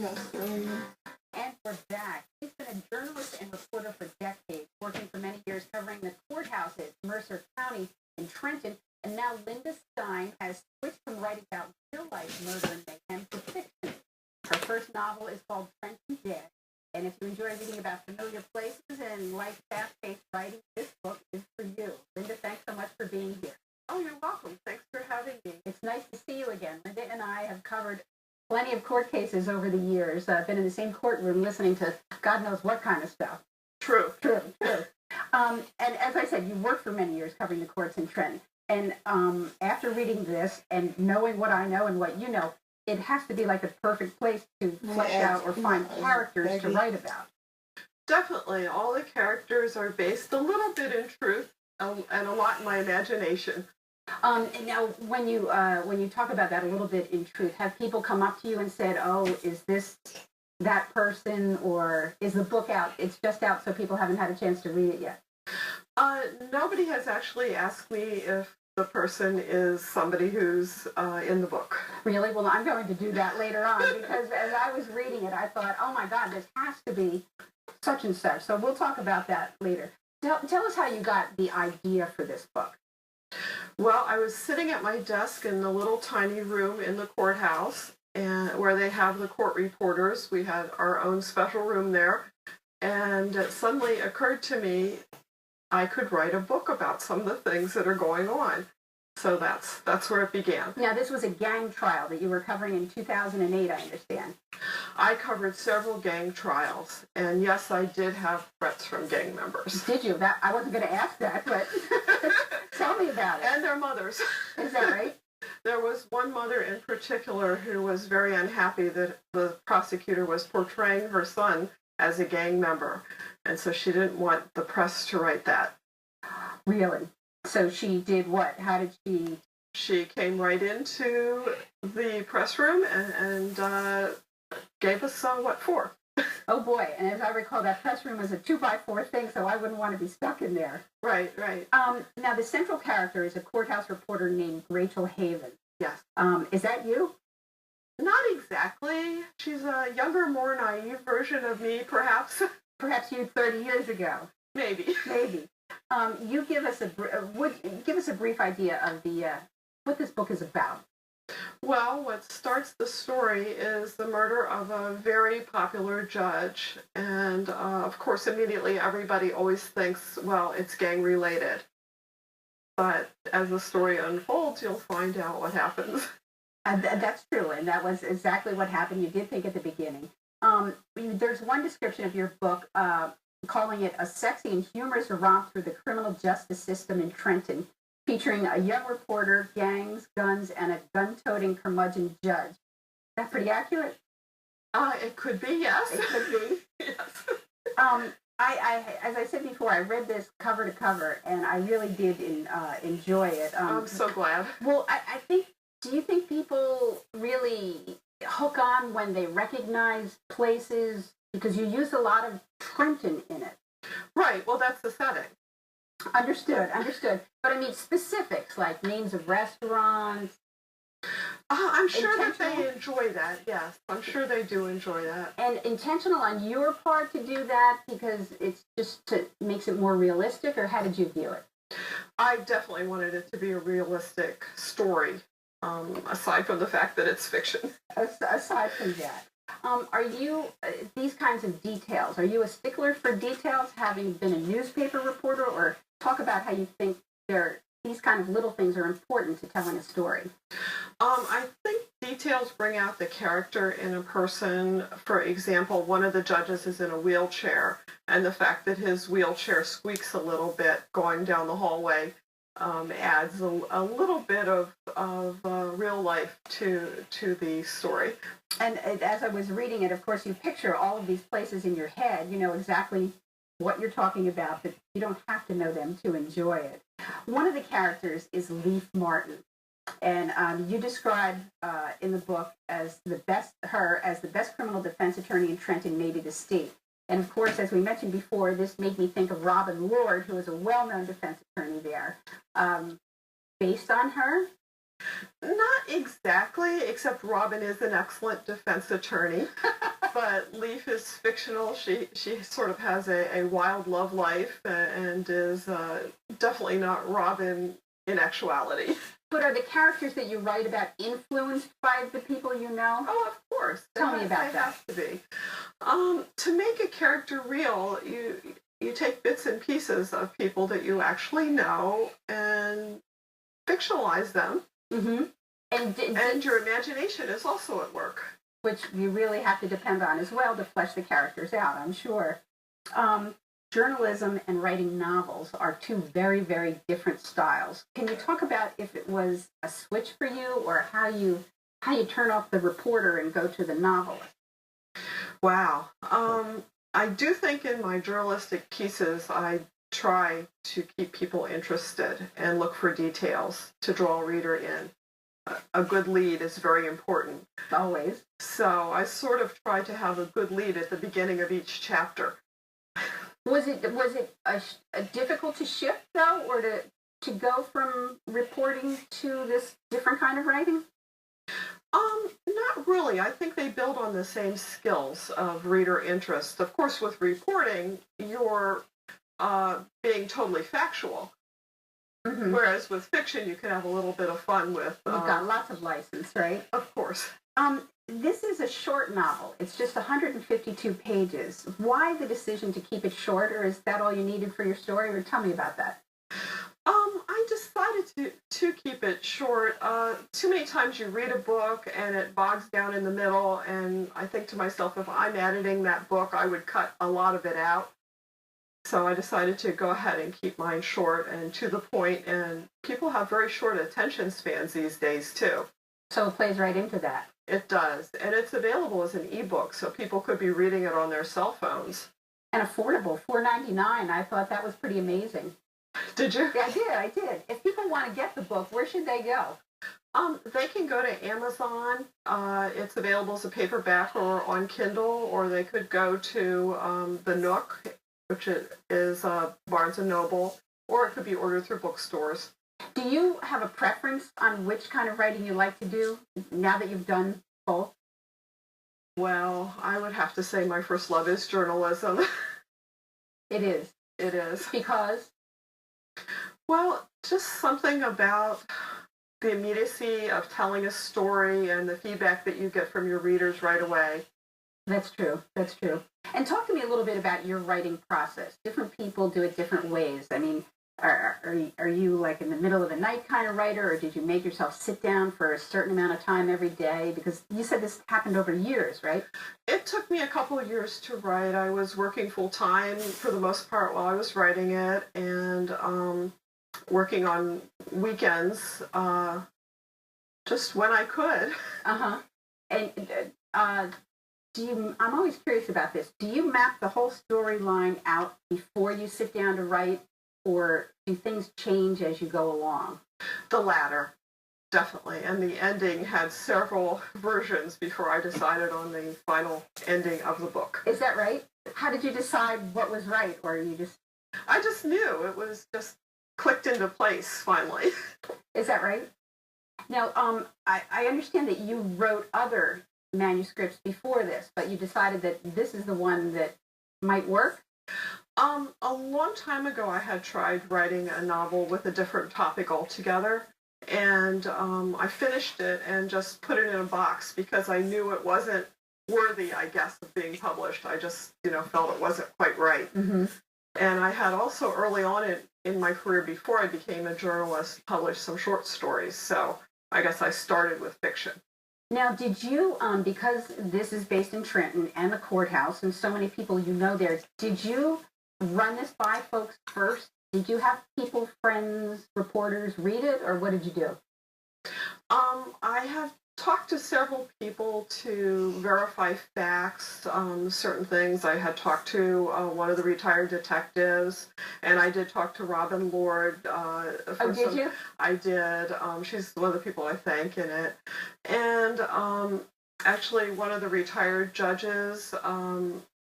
Yes, very. And we're back. She's been a journalist and reporter for decades, working for many years covering the courthouses, Mercer County, and Trenton. And now Linda Stein has switched from writing about real-life murder and mayhem to fiction. Her first novel is called Trenton Dead. And if you enjoy reading about familiar places and like fast-paced writing, this book is for you. Linda, thanks so much for being here. Oh, you're welcome. Thanks for having me. It's nice to see you again. Linda and I have covered plenty of court cases over the years. I've been in the same courtroom listening to God knows what kind of stuff. True. And as I said, you worked for many years covering the courts in Trenton. And after reading this and knowing what I know and what you know, it has to be like the perfect place to flesh out or find characters to write about. Definitely. All the characters are based a little bit in truth and a lot in my imagination. And now, when you talk about that a little bit in truth, have people come up to you and said, "Oh, is this that person?" or "Is the book out? It's just out, so people haven't had a chance to read it yet." Nobody has actually asked me if the person is somebody who's in the book. Really? Well, I'm going to do that later on because as I was reading it, I thought, "Oh my God, this has to be such and such." So we'll talk about that later. Tell us how you got the idea for this book. Well, I was sitting at my desk in the little tiny room in the courthouse and where they have the court reporters. We had our own special room there. And it suddenly occurred to me I could write a book about some of the things that are going on. So that's where it began. Now, this was a gang trial that you were covering in 2008, I understand. I covered several gang trials, and yes, I did have threats from gang members. Did you? I wasn't going to ask that, but tell me about it. And their mothers. Is that right? There was one mother in particular who was very unhappy that the prosecutor was portraying her son as a gang member, and so she didn't want the press to write that. Really? So she did what? How did she? She came right into the press room and gave us what for. Oh boy! And as I recall, that press room was a 2x4 thing, so I wouldn't want to be stuck in there. Right. Now the central character is a courthouse reporter named Rachel Haven. Yes. Is that you? Not exactly. She's a younger, more naive version of me, perhaps. Perhaps you 30 years ago. Maybe. You give us a brief idea of what this book is about. Well, what starts the story is the murder of a very popular judge, and of course, immediately everybody always thinks, well, it's gang related. But as the story unfolds, you'll find out what happens. And that's true, and that was exactly what happened. You did think at the beginning. There's one description of your book calling it a sexy and humorous romp through the criminal justice system in Trenton, featuring a young reporter, gangs, guns, and a gun-toting curmudgeon judge. Is that pretty accurate? It could be, yes. It could be. Yes. As I said before, I read this cover to cover, and I really did enjoy it. I'm so glad. Well, do you think people really hook on when they recognize places? Because you use a lot of Trenton in it. Right. Well, that's the setting. Understood. But I mean specifics, like names of restaurants. I'm sure that they enjoy that, yes. I'm sure they do enjoy that. And intentional on your part to do that because it's just makes it more realistic, or how did you view it? I definitely wanted it to be a realistic story, aside from the fact that it's fiction. Aside from that. Are you, these kinds of details, are you a stickler for details, having been a newspaper reporter, or talk about how you think these kind of little things are important to telling a story? I think details bring out the character in a person. For example, one of the judges is in a wheelchair, and the fact that his wheelchair squeaks a little bit going down the hallway adds a little bit of real life to the story. And as I was reading it, of course, you picture all of these places in your head. You know exactly what you're talking about, but you don't have to know them to enjoy it. One of the characters is Leaf Martin, and you describe in the book as the best criminal defense attorney in Trenton, maybe the state. And of course, as we mentioned before, this made me think of Robin Lord, who is a well-known defense attorney there. Based on her? Not exactly, except Robin is an excellent defense attorney. But Leaf is fictional. She sort of has a wild love life and is definitely not Robin in actuality. But are the characters that you write about influenced by the people you know? Oh, of course. Tell me about they that. Have to be. To make a character real, you take bits and pieces of people that you actually know and fictionalize them. Mm-hmm. And your imagination is also at work. Which you really have to depend on as well to flesh the characters out, I'm sure. Journalism and writing novels are two very, very different styles. Can you talk about if it was a switch for you or how you turn off the reporter and go to the novelist? Wow. I do think in my journalistic pieces, I try to keep people interested and look for details to draw a reader in. A good lead is very important. Always. So I sort of try to have a good lead at the beginning of each chapter. Was it difficult to shift though, or to go from reporting to this different kind of writing? Not really. I think they build on the same skills of reader interest. Of course, with reporting, you're being totally factual. Mm-hmm. Whereas with fiction, you can have a little bit of fun with... You've got lots of license, right? Of course. This is a short novel. It's just 152 pages. Why the decision to keep it short, or is that all you needed for your story? Or tell me about that. I decided to keep it short. Too many times you read a book and it bogs down in the middle, and I think to myself, if I'm editing that book, I would cut a lot of it out. So I decided to go ahead and keep mine short and to the point, and people have very short attention spans these days, too. So it plays right into that. It does, and it's available as an ebook, so people could be reading it on their cell phones. And affordable, $4.99. I thought that was pretty amazing. Did you? Yeah, I did. If people want to get the book, where should they go? They can go to Amazon. It's available as a paperback or on Kindle, or they could go to the Nook, which is Barnes & Noble, or it could be ordered through bookstores. Do you have a preference on which kind of writing you like to do now that you've done both? Well, I would have to say my first love is journalism. It is. It is. Because? Well, just something about the immediacy of telling a story and the feedback that you get from your readers right away. That's true. That's true. And talk to me a little bit about your writing process. Different people do it different ways. I mean, are you like in the middle of the night kind of writer, or did you make yourself sit down for a certain amount of time every day? Because you said this happened over years, right? It took me a couple of years to write. I was working full time for the most part while I was writing it, and working on weekends just when I could. Uh-huh. And I'm always curious about this. Do you map the whole storyline out before you sit down to write, or do things change as you go along? The latter, definitely. And the ending had several versions before I decided on the final ending of the book. Is that right? How did you decide what was right, or you just... I just knew. It was just clicked into place, finally. Is that right? Now, I understand that you wrote other manuscripts before this, but you decided that this is the one that might work? A long time ago, I had tried writing a novel with a different topic altogether, and I finished it and just put it in a box because I knew it wasn't worthy, I guess, of being published. I just, felt it wasn't quite right. Mm-hmm. And I had also early on in my career, before I became a journalist, published some short stories. So I guess I started with fiction. Now, did you, because this is based in Trenton and the courthouse and so many people there, did you run this by folks first? Did you have people, friends, reporters read it, or what did you do? I have talked to several people to verify facts, certain things. I had talked to one of the retired detectives, and I did talk to Robin Lord. Did you? I did. She's one of the people I thank in it. And actually, one of the retired judges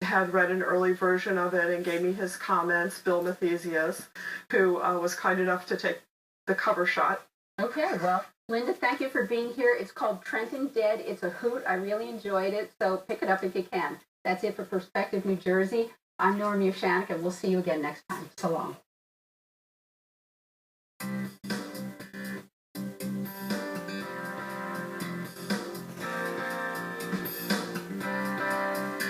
had read an early version of it and gave me his comments, Bill Mathesius, who was kind enough to take the cover shot. Okay, well, Linda, thank you for being here. It's called Trenton Dead. It's a hoot. I really enjoyed it, so pick it up if you can. That's it for Perspective New Jersey. I'm Nora Muchanic, and we'll see you again next time. So long.